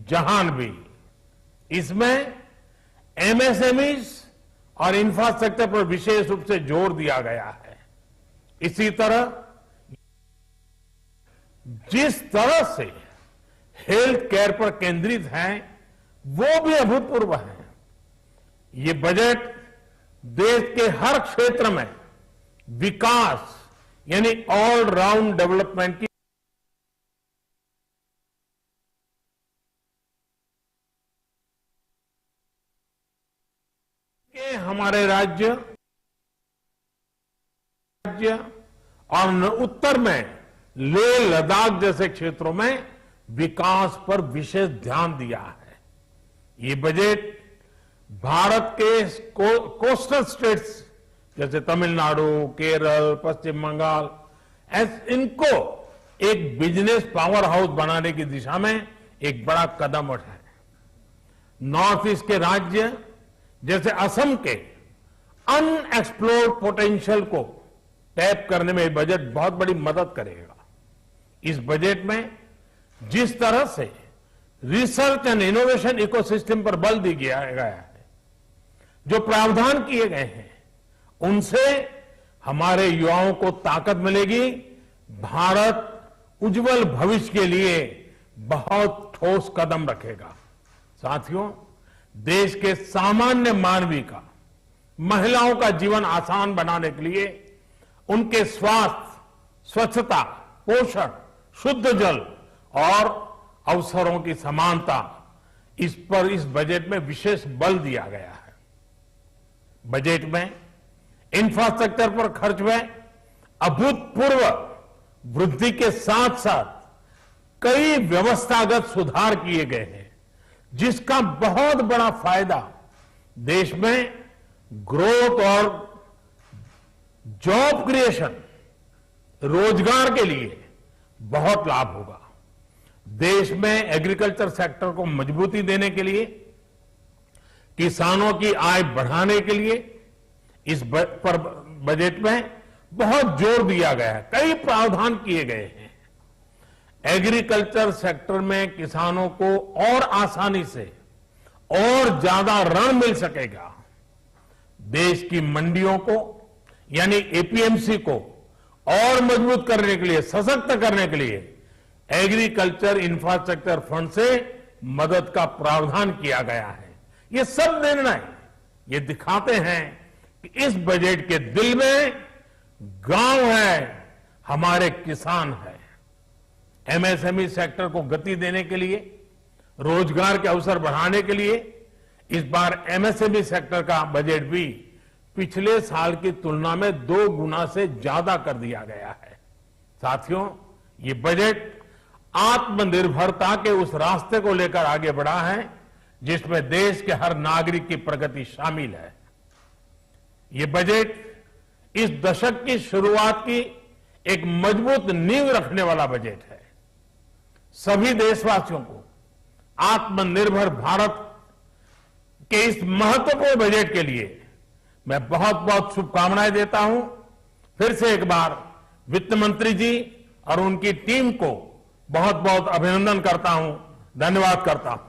जहान भी। इसमें एमएसएमईज और इंफ्रास्ट्रक्चर पर विशेष रूप से जोर दिया गया है। इसी तरह जिस तरह से हेल्थ केयर पर केंद्रित है वो भी अभूतपूर्व है। ये बजट देश के हर क्षेत्र में विकास यानी ऑल राउंड डेवलपमेंट की हमारे राज्य और उत्तर में लेह लद्दाख जैसे क्षेत्रों में विकास पर विशेष ध्यान दिया है। ये बजट भारत के कोस्टल स्टेट्स जैसे तमिलनाडु, केरल, पश्चिम बंगाल इनको एक बिजनेस पावर हाउस बनाने की दिशा में एक बड़ा कदम उठाए। नॉर्थ ईस्ट के राज्य जैसे असम के अनएक्सप्लोर्ड पोटेंशियल को टैप करने में बजट बहुत बड़ी मदद करेगा। इस बजट में जिस तरह से रिसर्च एंड इनोवेशन इकोसिस्टम पर बल दिया गया है, जो प्रावधान किए गए हैं, उनसे हमारे युवाओं को ताकत मिलेगी। भारत उज्जवल भविष्य के लिए बहुत ठोस कदम रखेगा। साथियों, देश के सामान्य मानवी का, महिलाओं का जीवन आसान बनाने के लिए उनके स्वास्थ्य, स्वच्छता, पोषण, शुद्ध जल और अवसरों की समानता, इस पर इस बजट में विशेष बल दिया गया है। बजट में इंफ्रास्ट्रक्चर पर खर्च में अभूतपूर्व वृद्धि के साथ साथ कई व्यवस्थागत सुधार किए गए हैं, जिसका बहुत बड़ा फायदा देश में ग्रोथ और जॉब क्रिएशन, रोजगार के लिए बहुत लाभ होगा। देश में एग्रीकल्चर सेक्टर को मजबूती देने के लिए, किसानों की आय बढ़ाने के लिए इस बजट में बहुत जोर दिया गया है। कई प्रावधान किए गए हैं। एग्रीकल्चर सेक्टर में किसानों को और आसानी से और ज्यादा ऋण मिल सकेगा। देश की मंडियों को यानी एपीएमसी को और मजबूत करने के लिए, सशक्त करने के लिए एग्रीकल्चर इंफ्रास्ट्रक्चर फंड से मदद का प्रावधान किया गया है। ये सब निर्णय ये दिखाते हैं कि इस बजट के दिल में गांव है, हमारे किसान है। एमएसएमई सेक्टर को गति देने के लिए, रोजगार के अवसर बढ़ाने के लिए इस बार एमएसएमई सेक्टर का बजट भी पिछले साल की तुलना में 2 गुना से ज्यादा कर दिया गया है। साथियों, ये बजट आत्मनिर्भरता के उस रास्ते को लेकर आगे बढ़ा है जिसमें देश के हर नागरिक की प्रगति शामिल है। ये बजट इस दशक की शुरुआत की एक मजबूत नींव रखने वाला बजट है। सभी देशवासियों को आत्मनिर्भर भारत के इस महत्वपूर्ण बजट के लिए मैं बहुत बहुत शुभकामनाएं देता हूं। फिर से एक बार वित्त मंत्री जी और उनकी टीम को बहुत बहुत अभिनंदन करता हूं, धन्यवाद करता हूं।